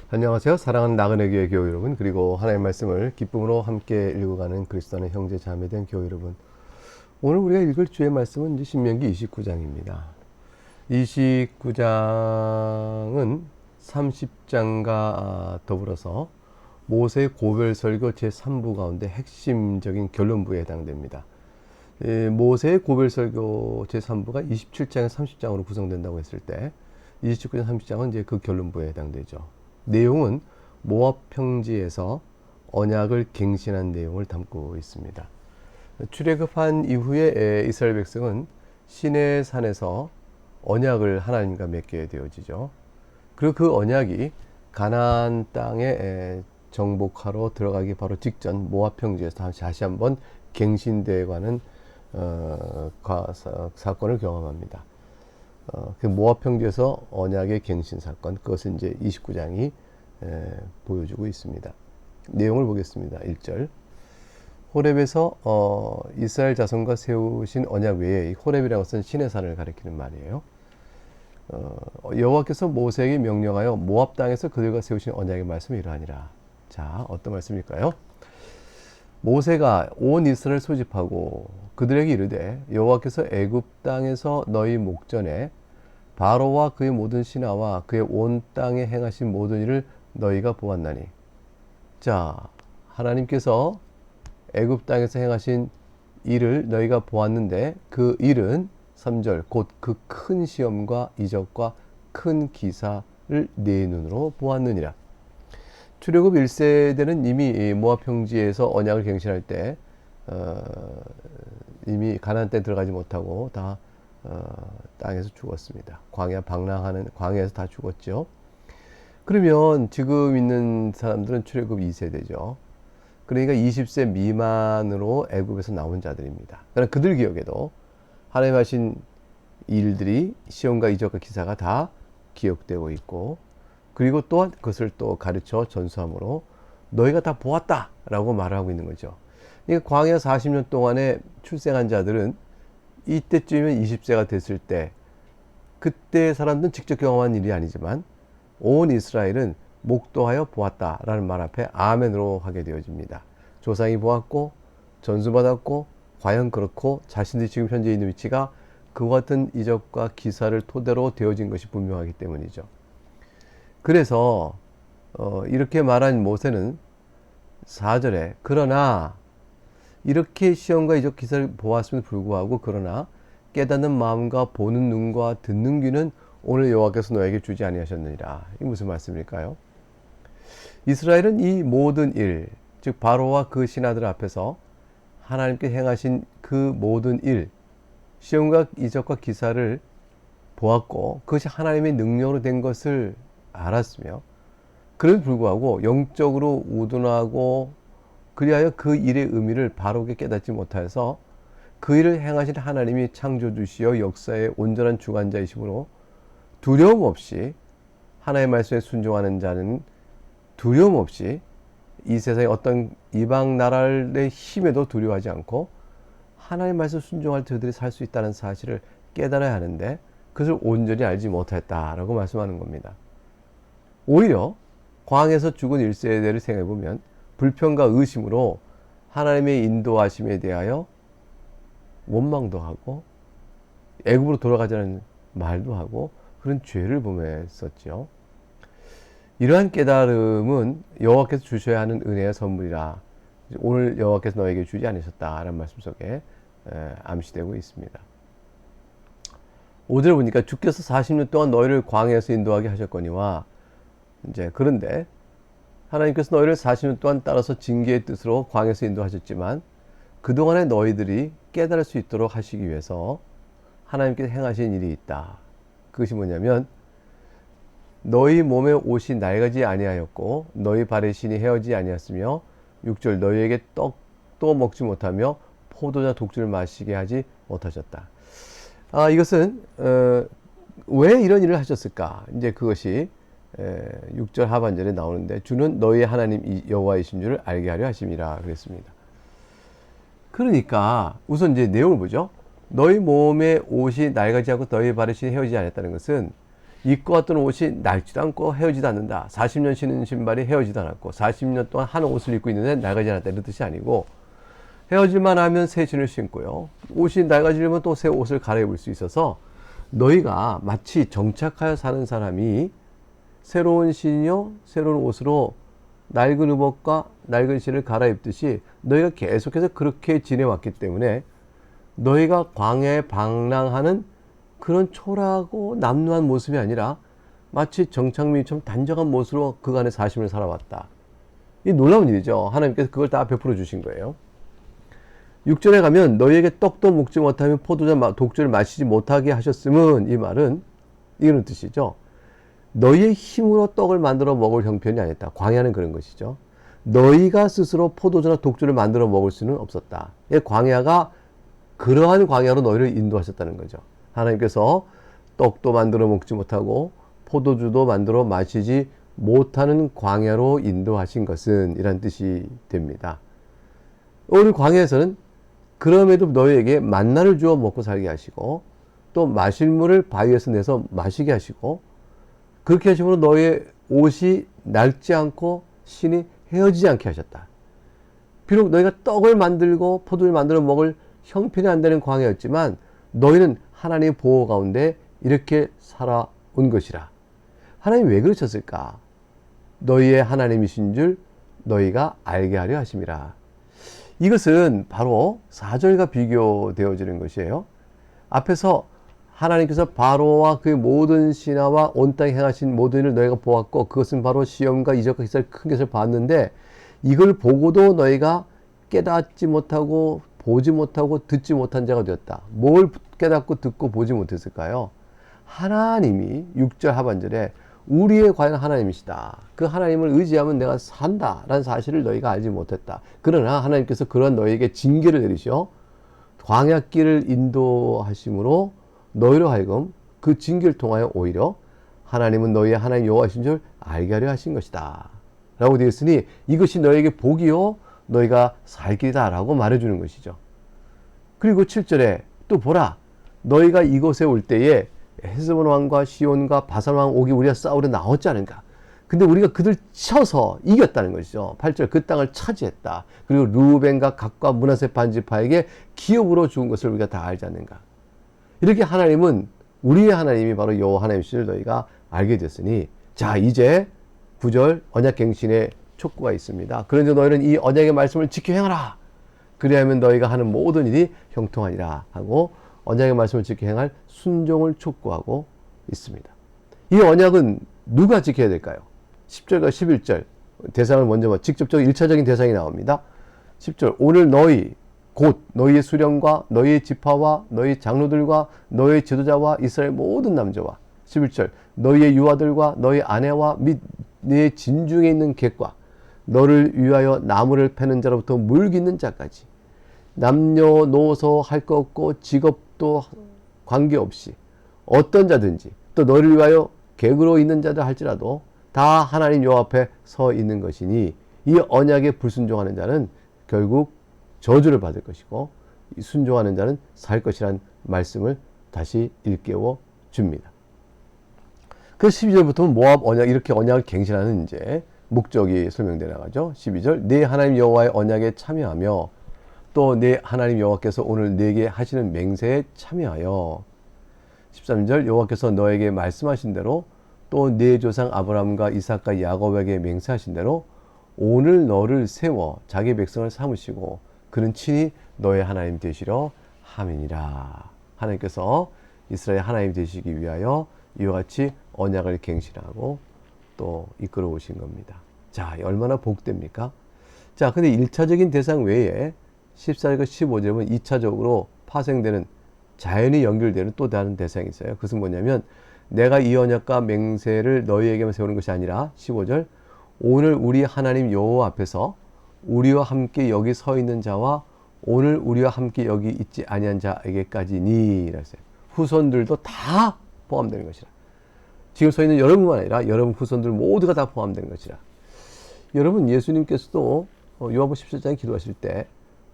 안녕하세요. 사랑하는 나그네 교회 교회 여러분, 그리고 하나님의 말씀을 기쁨으로 함께 읽어가는 그리스도 안의 형제 자매된 교회 여러분, 오늘 우리가 읽을 주의 말씀은 이제 신명기 29장입니다. 29장은 30장과 더불어서 모세의 고별 설교 제3부 가운데 핵심적인 결론부에 해당됩니다. 모세의 고별 설교 제3부가 27장에서 30장으로 구성된다고 했을 때 29장 30장은 이제 그 결론부에 해당되죠. 내용은 모압 평지에서 언약을 갱신한 내용을 담고 있습니다. 출애굽한 이후에 이스라엘 백성은 시내 산에서 언약을 하나님과 맺게 되어지죠. 그리고 그 언약이 가나안 땅에 정복하러 들어가기 바로 직전 모압 평지에서 다시 한번 갱신되어 가는 사건을 경험합니다. 그 모압 평지에서 언약의 갱신 사건, 그것은 이제 29장이 보여주고 있습니다. 내용을 보겠습니다. 1절. 호렙에서 이스라엘 자손과 세우신 언약 외에, 이 호렙이라는 것은 시내산을 가리키는 말이에요. 여호와께서 모세에게 명령하여 모압 땅에서 그들과 세우신 언약의 말씀이 이러하니라. 자, 어떤 말씀일까요? 모세가 온 이스라엘을 소집하고 그들에게 이르되, 여호와께서 애굽 땅에서 너희 목전에 바로와 그의 모든 신하와 그의 온 땅에 행하신 모든 일을 너희가 보았나니. 자, 하나님께서 애굽 땅에서 행하신 일을 너희가 보았는데, 그 일은 3절 곧 그 큰 시험과 이적과 큰 기사를 네 눈으로 보았느니라. 출애굽 1세대는 이미 모압 평지에서 언약을 갱신할 때 이미 가나안 땅에 들어가지 못하고 다 땅에서 죽었습니다. 광야 방랑하는 광야에서 다 죽었죠. 그러면 지금 있는 사람들은 출애굽 2세대죠. 그러니까 20세 미만으로 애굽에서 나온 자들입니다. 그러나 그들 기억에도 하나님 하신 일들이, 시험과 이적과 기사가 다 기억되고 있고, 그리고 또한 그것을 또 가르쳐 전수함으로 너희가 다 보았다 라고 말을 하고 있는 거죠. 그러니까 광야 40년 동안에 출생한 자들은 이때쯤이면 20세가 됐을 때, 그때 사람들은 직접 경험한 일이 아니지만 온 이스라엘은 목도하여 보았다라는 말 앞에 아멘으로 하게 되어집니다. 조상이 보았고 전수받았고, 과연 그렇고 자신들이 지금 현재 있는 위치가 그와 같은 이적과 기사를 토대로 되어진 것이 분명하기 때문이죠. 그래서 이렇게 말한 모세는 4절에 그러나, 이렇게 시험과 이적 기사를 보았음에도 불구하고 그러나 깨닫는 마음과 보는 눈과 듣는 귀는 오늘 여호와께서 너에게 주지 아니하셨느니라. 이게 무슨 말씀일까요? 이스라엘은 이 모든 일, 즉 바로와 그 신하들 앞에서 하나님께 행하신 그 모든 일, 시험과 이적과 기사를 보았고, 그것이 하나님의 능력으로 된 것을 알았으며, 그럼에도 불구하고 영적으로 우둔하고 그리하여 그 일의 의미를 바로게 깨닫지 못하여서 그 일을 행하신 하나님이 창조주시여 역사의 온전한 주관자이시므로 두려움 없이, 하나님의 말씀에 순종하는 자는 두려움 없이 이 세상의 어떤 이방 나라의 힘에도 두려워하지 않고 하나님의 말씀 순종할 저들이 살 수 있다는 사실을 깨달아야 하는데, 그것을 온전히 알지 못했다라고 말씀하는 겁니다. 오히려 광야에서 죽은 1세대를 생각해보면 불평과 의심으로 하나님의 인도하심에 대하여 원망도 하고 애굽으로 돌아가자는 말도 하고 그런 죄를 범했었죠. 이러한 깨달음은 여호와께서 주셔야 하는 은혜의 선물이라 오늘 여호와께서 너에게 주지 않으셨다라는 말씀 속에 암시되고 있습니다. 5절 보니까 주께서 40년 동안 너희를 광야에서 인도하게 하셨거니와, 이제 그런데 하나님께서 너희를 40년 동안 따라서 징계의 뜻으로 광야에서 인도하셨지만 그동안에 너희들이 깨달을 수 있도록 하시기 위해서 하나님께서 행하신 일이 있다. 그것이 뭐냐면, 너희 몸의 옷이 낡아지 아니하였고 너희 발의 신이 헤어지지 아니하였으며, 6절 너희에게 떡도 먹지 못하며 포도자 독주를 마시게 하지 못하셨다. 이것은 왜 이런 일을 하셨을까? 이제 그것이 6절 하반절에 나오는데, 주는 너희의 하나님 여호와이신 줄을 알게 하려 하심이라 그랬습니다. 그러니까 우선 이제 내용을 보죠. 너희 몸의 옷이 낡아지 않고 너희 발의 신이 헤어지지 않았다는 것은 입고 왔던 옷이 낡지도 않고 헤어지도 않는다. 40년 신은 신발이 헤어지도 않았고 40년 동안 한 옷을 입고 있는데 낡아지지 않았다. 이런 뜻이 아니고 헤어질만 하면 새 신을 신고요. 옷이 낡아지려면 또 새 옷을 갈아입을 수 있어서 너희가 마치 정착하여 사는 사람이 새로운 신이요 새로운 옷으로 낡은 의복과 낡은 신을 갈아입듯이 너희가 계속해서 그렇게 지내왔기 때문에 너희가 광야에 방랑하는 그런 초라하고 남루한 모습이 아니라 마치 정착민처럼 단정한 모습으로 그간의 사심을 살아왔다. 이 놀라운 일이죠. 하나님께서 그걸 다 베풀어 주신 거예요. 6절에 가면 너희에게 떡도 먹지 못하며 포도주 독주를 마시지 못하게 하셨음은, 이 말은 이런 뜻이죠. 너희의 힘으로 떡을 만들어 먹을 형편이 아니었다. 광야는 그런 것이죠. 너희가 스스로 포도주나 독주를 만들어 먹을 수는 없었다. 이 광야가 그러한 광야로 너희를 인도하셨다는 거죠. 하나님께서 떡도 만들어 먹지 못하고 포도주도 만들어 마시지 못하는 광야로 인도하신 것은 이란 뜻이 됩니다. 오늘 광야에서는 그럼에도 너희에게 만나를 주어 먹고 살게 하시고 또 마실 물을 바위에서 내서 마시게 하시고 그렇게 하심으로 너희의 옷이 낡지 않고 신이 헤어지지 않게 하셨다. 비록 너희가 떡을 만들고 포도를 만들어 먹을 형편이 안 되는 광야였지만 너희는 하나님의 보호 가운데 이렇게 살아온 것이라. 하나님이 왜 그러셨을까? 너희의 하나님이신 줄 너희가 알게 하려 하심이라. 이것은 바로 4절과 비교되어지는 것이에요. 앞에서 하나님께서 바로와 그의 모든 신하와 온 땅에 행하신 모든 일을 너희가 보았고 그것은 바로 시험과 이적과 기사를 큰 것을 봤는데 이걸 보고도 너희가 깨닫지 못하고 보지 못하고 듣지 못한 자가 되었다. 뭘 깨닫고 듣고 보지 못했을까요? 하나님이 6절 하반절에 우리의 과연 하나님이시다. 그 하나님을 의지하면 내가 산다 라는 사실을 너희가 알지 못했다. 그러나 하나님께서 그런 너희에게 징계를 내리셔 광야길을 인도하심으로 너희로 하여금 그 징계를 통하여 오히려 하나님은 너희의 하나님 여호와이신 줄 알게 하려 하신 것이다 라고 되어 있으니 이것이 너희에게 복이요 너희가 살 길이다 라고 말해주는 것이죠. 그리고 7절에 또 보라 너희가 이곳에 올 때에 헤스본 왕과 시온과 바산 왕 오기 우리가 싸우려 나왔지 않은가. 근데 우리가 그들 쳐서 이겼다는 것이죠. 8절 그 땅을 차지했다. 그리고 루벤과 각과 므낫세 반지파에게 기업으로 준 것을 우리가 다 알지 않는가. 이렇게 하나님은 우리의 하나님이 바로 여호와 하나님이시를 너희가 알게 됐으니 자 이제 9절 언약갱신의 촉구가 있습니다. 그런데 너희는 이 언약의 말씀을 지켜 행하라. 그리하면 너희가 하는 모든 일이 형통하리라 하고 언약의 말씀을 지켜 행할 순종을 촉구하고 있습니다. 이 언약은 누가 지켜야 될까요? 10절과 11절 대상을 먼저 봐. 직접적인 1차적인 대상이 나옵니다. 10절 오늘 너희 곧 너희의 수령과 너희의 지파와 너희 장로들과 너희의 지도자와 이스라엘 모든 남자와 11절 너희의 유아들과 너희 아내와 및 네 진중에 있는 객과 너를 위하여 나무를 패는 자로부터 물 깃는 자까지 남녀노소 할 것 없고 직업도 관계없이 어떤 자든지 또 너를 위하여 객으로 있는 자들 할지라도 다 하나님 여호와 앞에 서 있는 것이니 이 언약에 불순종하는 자는 결국 저주를 받을 것이고 순종하는 자는 살 것이란 말씀을 다시 일깨워 줍니다. 그 12절부터는 모압 언약 이렇게 언약을 갱신하는 이제 목적이 설명되어 나가죠. 12절 내 하나님 여호와의 언약에 참여하며 또 내 하나님 여호와께서 오늘 내게 하시는 맹세에 참여하여 13절 여호와께서 너에게 말씀하신 대로 또 내 조상 아브라함과 이삭과 야곱에게 맹세하신 대로 오늘 너를 세워 자기 백성을 삼으시고 그는 친히 너의 하나님 되시려 함이니라. 하나님께서 이스라엘 하나님 되시기 위하여 이와 같이 언약을 갱신하고 또 이끌어 오신 겁니다. 자, 얼마나 복됩니까? 자, 근데 1차적인 대상 외에 14절과 15절은 2차적으로 파생되는 자연이 연결되는 또 다른 대상이 있어요. 그것은 뭐냐면 내가 이 언약과 맹세를 너희에게만 세우는 것이 아니라 15절 오늘 우리 하나님 여호와 앞에서 우리와 함께 여기 서 있는 자와 오늘 우리와 함께 여기 있지 아니한 자에게까지니 이랬어요. 후손들도 다 포함되는 것이라. 지금 서 있는 여러분만 아니라 여러분 후손들 모두가 다 포함되는 것이라. 여러분 예수님께서도 요한복음 17장에 기도하실 때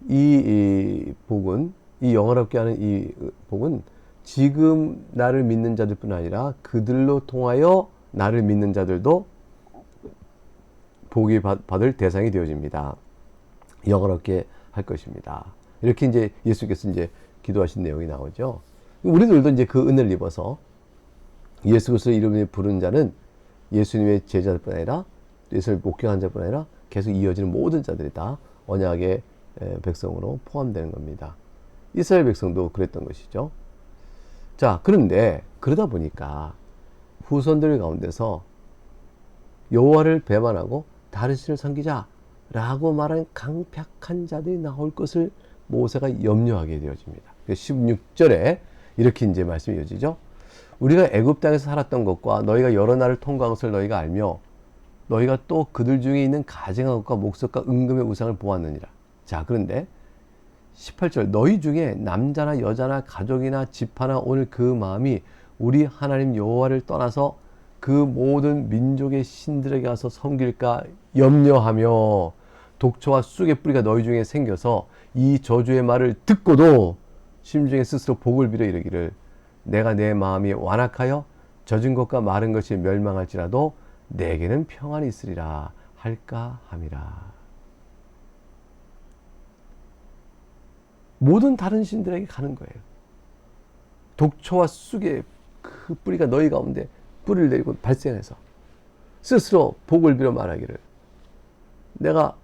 이 복은 이 영화롭게 하는 이 복은 지금 나를 믿는 자들뿐 아니라 그들로 통하여 나를 믿는 자들도 복이 받을 대상이 되어집니다. 영원롭게 할 것입니다. 이렇게 이제 예수께서 이제 기도하신 내용이 나오죠. 우리들도 이제 그 은혜를 입어서 예수 그리스도의 이름을 부르는 자는 예수님의 제자들뿐 아니라 예수를 목격한 자뿐 아니라 계속 이어지는 모든 자들이 다 언약의 백성으로 포함되는 겁니다. 이스라엘 백성도 그랬던 것이죠. 자, 그런데 그러다 보니까 후손들 가운데서 여호와를 배반하고 다른 신을 섬기자라고 말하는 강팍한 자들이 나올 것을 모세가 염려하게 되어집니다. 16절에 이렇게 이제 말씀이 이어지죠. 우리가 애굽 땅에서 살았던 것과 너희가 여러 날을 통과한 것을 너희가 알며 너희가 또 그들 중에 있는 가증한 것과 목석과 은금의 우상을 보았느니라. 자, 그런데 18절 너희 중에 남자나 여자나 가족이나 집하나 오늘 그 마음이 우리 하나님 여호와를 떠나서 그 모든 민족의 신들에게 가서 섬길까 염려하며 독초와 쑥의 뿌리가 너희 중에 생겨서 이 저주의 말을 듣고도 심중에 스스로 복을 빌어 이르기를 내가 내 마음이 완악하여 젖은 것과 마른 것이 멸망할지라도 내게는 평안이 있으리라 할까 함이라. 모든 다른 신들에게 가는 거예요. 독초와 쑥의 그 뿌리가 너희 가운데 뿌리를 내리고 발생해서 스스로 복을 빌어 말하기를 내가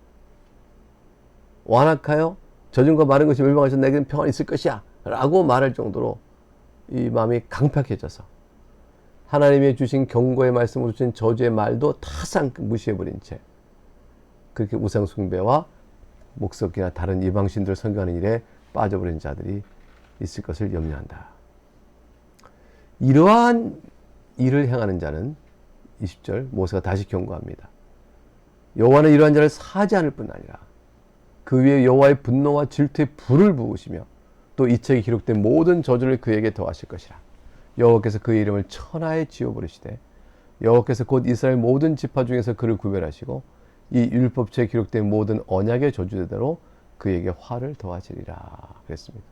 완악하여 젖은 것 마른 것이 멸망해서 내게는 평안이 있을 것이야 라고 말할 정도로 이 마음이 강팍해져서 하나님의 주신 경고의 말씀을 주신 저주의 말도 타상 무시해버린 채 그렇게 우상 숭배와 목석이나 다른 이방신들을 섬기는 일에 빠져버린 자들이 있을 것을 염려한다. 이러한 일을 행하는 자는 20절 모세가 다시 경고합니다. 여호와는 이러한 자를 사지 않을 뿐 아니라 그 위에 여호와의 분노와 질투의 불을 부으시며 또 이 책에 기록된 모든 저주를 그에게 더하실 것이라. 여호와께서 그의 이름을 천하에 지어버리시되 여호와께서 곧 이스라엘 모든 지파 중에서 그를 구별하시고 이 율법책에 기록된 모든 언약의 저주대로 그에게 화를 더하시리라 그랬습니다.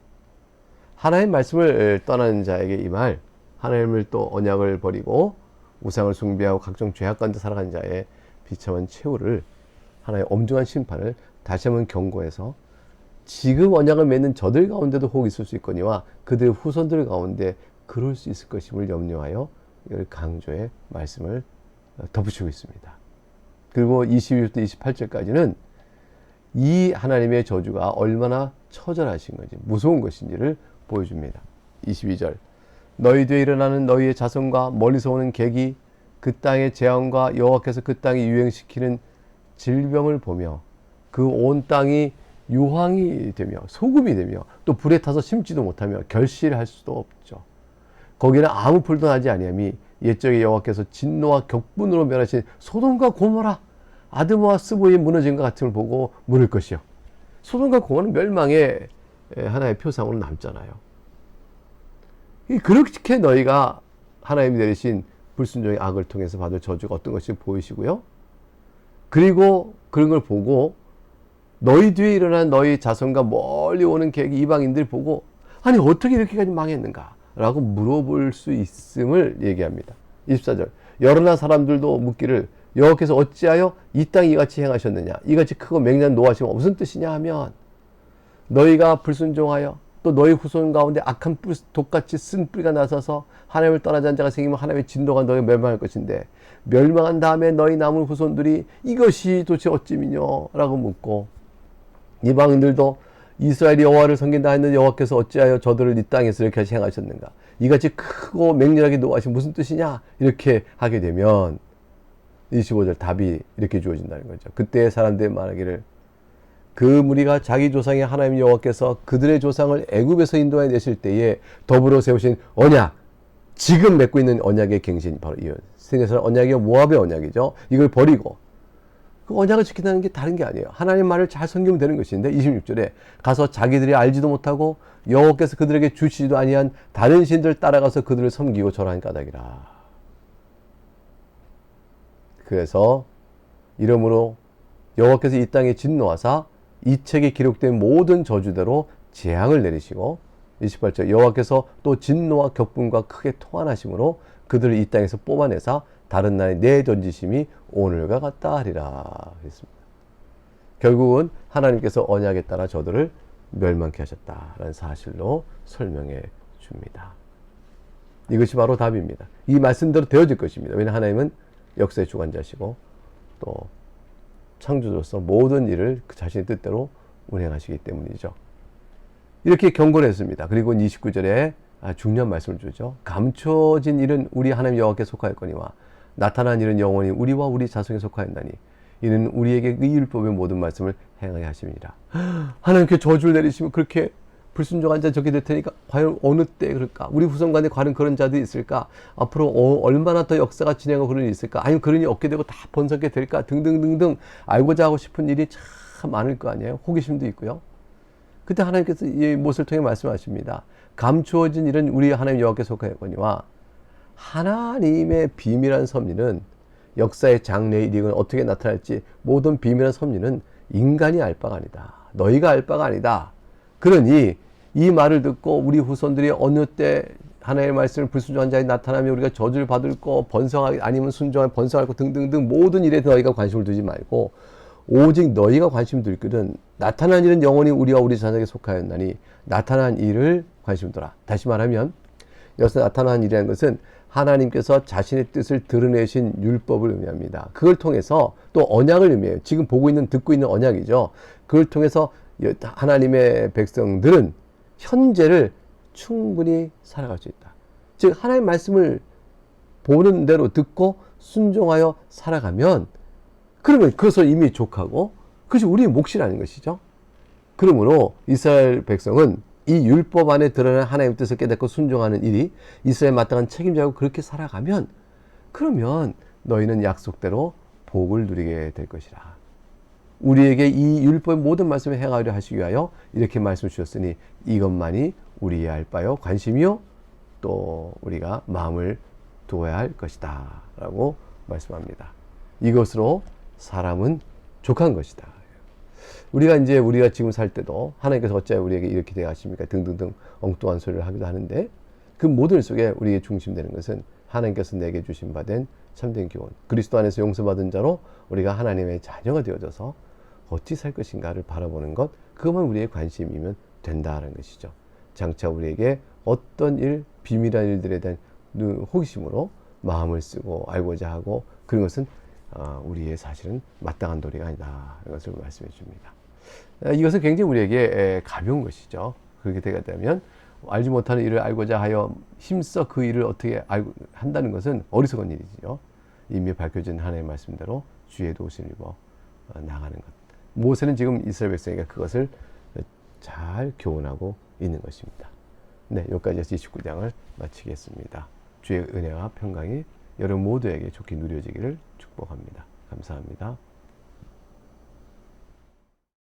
하나님의 말씀을 떠나는 자에게 이 말, 하나님을 또 언약을 버리고 우상을 숭배하고 각종 죄악 가운데 살아가는 자의 비참한 최후를 하나의 엄중한 심판을 다시 한번 경고해서 지금 언약을 맺는 저들 가운데도 혹 있을 수 있거니와 그들의 후손들 가운데 그럴 수 있을 것임을 염려하여 이걸 강조의 말씀을 덧붙이고 있습니다. 그리고 22절부터 28절까지는 이 하나님의 저주가 얼마나 처절하신 건지 무서운 것인지를 보여줍니다. 22절 너희 뒤에 일어나는 너희의 자손과 멀리서 오는 객이 그 땅의 재앙과 여호와께서 그 땅에 유행시키는 질병을 보며 그 온 땅이 유황이 되며 소금이 되며 또 불에 타서 심지도 못하며 결실할 수도 없죠. 거기는 아무 풀도 나지 아니함이 옛적에 여호와께서 진노와 격분으로 멸하신 소돔과 고모라 아드모와 스보이 무너진 것 같음을 보고 물을 것이요. 소돔과 고모라는 멸망의 하나의 표상으로 남잖아요. 그렇게 너희가 하나님이 내리신 불순종의 악을 통해서 받을 저주가 어떤 것이 보이시고요. 그리고 그런 걸 보고 너희 뒤에 일어난 너희 자손과 멀리 오는 계획 이방인들이 보고 아니 어떻게 이렇게까지 망했는가 라고 물어볼 수 있음을 얘기합니다. 24절 여러 나라 사람들도 묻기를 여호와께서 어찌하여 이 땅 이같이 행하셨느냐 이같이 크고 맹렬한 노하심은 무슨 뜻이냐 하면 너희가 불순종하여 또 너희 후손 가운데 악한 독같이 쓴 뿌리가 나서서 하나님을 떠나지 않은 자가 생기면 하나님의 진노가 너희 멸망할 것인데 멸망한 다음에 너희 남은 후손들이 이것이 도대체 어찌미뇨 라고 묻고 이방인들도 이스라엘이 여호와를 섬긴다 했는데 여호와께서 어찌하여 저들을 이 땅에서 이렇게 행하셨는가 이같이 크고 맹렬하게 노하신 무슨 뜻이냐 이렇게 하게 되면 25절 답이 이렇게 주어진다는 거죠. 그때 사람들이 말하기를 그 무리가 자기 조상의 하나님 여호와께서 그들의 조상을 애굽에서 인도해 내실 때에 더불어 세우신 언약 지금 맺고 있는 언약의 갱신 바로 이 세계에서 언약이 모압의 언약이죠. 이걸 버리고 그 언약을 지킨다는 게 다른 게 아니에요. 하나님 말을 잘 섬기면 되는 것인데 26절에 가서 자기들이 알지도 못하고 여호와께서 그들에게 주시지도 아니한 다른 신들 따라가서 그들을 섬기고 절하는 까닭이라. 그래서 이러므로 여호와께서 이 땅에 진노하사 이 책에 기록된 모든 저주대로 재앙을 내리시고 28절 여호와께서 또 진노와 격분과 크게 통한하심으로 그들을 이 땅에서 뽑아내사 다른 나라에 내던지심이 오늘과 같다 하리라 했습니다. 결국은 하나님께서 언약에 따라 저들을 멸망케 하셨다라는 사실로 설명해 줍니다. 이것이 바로 답입니다. 이 말씀대로 되어질 것입니다. 왜냐하면 하나님은 역사의 주관자시고 또 창조주로서 모든 일을 그 자신의 뜻대로 운행하시기 때문이죠. 이렇게 경고를 했습니다. 그리고 29절에 중요한 말씀을 주죠. 감춰진 일은 우리 하나님 여호와께 속하였거니와 나타난 일은 영원히 우리와 우리 자손에 속하였나니 이는 우리에게 이 율법의 모든 말씀을 행하게 하심이니라. 하나님께 저주를 내리시면 그렇게 불순종한 자 저게 될 테니까 과연 어느 때 그럴까? 우리 후손간에 과연 그런 자들이 있을까? 앞으로 얼마나 더 역사가 진행하고 그런 일이 있을까? 아니면 그런 일이 없게 되고 다 번성게 될까? 등등등등 알고자 하고 싶은 일이 참 많을 거 아니에요? 호기심도 있고요. 그때 하나님께서 이 못을 통해 말씀하십니다. 감추어진 일은 우리 하나님 여호와께 속하였거니와 하나님의 비밀한 섭리는 역사의 장래의 일이 어떻게 나타날지 모든 비밀한 섭리는 인간이 알 바가 아니다. 너희가 알 바가 아니다. 그러니 이 말을 듣고 우리 후손들이 어느 때 하나님의 말씀을 불순종한 자에 나타나면 우리가 저주를 받을 거 번성하기 아니면 순종하면 번성할 거 등등등 모든 일에 너희가 관심을 두지 말고 오직 너희가 관심 둘 것은 나타난 일은 영원히 우리와 우리 자손에게 속하였나니 나타난 일을 관심 두라. 다시 말하면 여기서 나타난 일이라는 것은 하나님께서 자신의 뜻을 드러내신 율법을 의미합니다. 그걸 통해서 또 언약을 의미해요. 지금 보고 있는 듣고 있는 언약이죠. 그걸 통해서 하나님의 백성들은 현재를 충분히 살아갈 수 있다. 즉 하나님의 말씀을 보는 대로 듣고 순종하여 살아가면 그러면 그것은 이미 족하고 그것이 우리의 몫이라는 것이죠. 그러므로 이스라엘 백성은 이 율법 안에 드러난 하나님의 뜻을 깨닫고 순종하는 일이 이스라엘 마땅한 책임자고 그렇게 살아가면 그러면 너희는 약속대로 복을 누리게 될 것이라. 우리에게 이 율법의 모든 말씀을 행하려 하시기 위하여 이렇게 말씀을 주셨으니 이것만이 우리의 알 바요 관심이요 또 우리가 마음을 두어야 할 것이다 라고 말씀합니다. 이것으로 사람은 족한 것이다. 우리가 지금 살 때도 하나님께서 어찌하여 우리에게 이렇게 대하십니까 등등등 엉뚱한 소리를 하기도 하는데 그 모든 일 속에 우리의 중심되는 것은 하나님께서 내게 주신 바 된 참된 교훈 그리스도 안에서 용서받은 자로 우리가 하나님의 자녀가 되어져서 어찌 살 것인가를 바라보는 것 그것만 우리의 관심이면 된다는 것이죠. 장차 우리에게 어떤 일 비밀한 일들에 대한 호기심으로 마음을 쓰고 알고자 하고 그런 것은 우리의 사실은 마땅한 도리가 아니다. 이것을 말씀해 줍니다. 이것은 굉장히 우리에게 가벼운 것이죠. 그렇게 되게 되면 알지 못하는 일을 알고자 하여 힘써 그 일을 어떻게 한다는 것은 어리석은 일이죠. 이미 밝혀진 하나님의 말씀대로 주의 도우심을 입어 나가는 것. 모세는 지금 이스라엘 백성에게 그것을 잘 교훈하고 있는 것입니다. 네, 여기까지 해서 29장을 마치겠습니다. 주의 은혜와 평강이 여러분 모두에게 좋게 누려지기를 축복합니다. 감사합니다.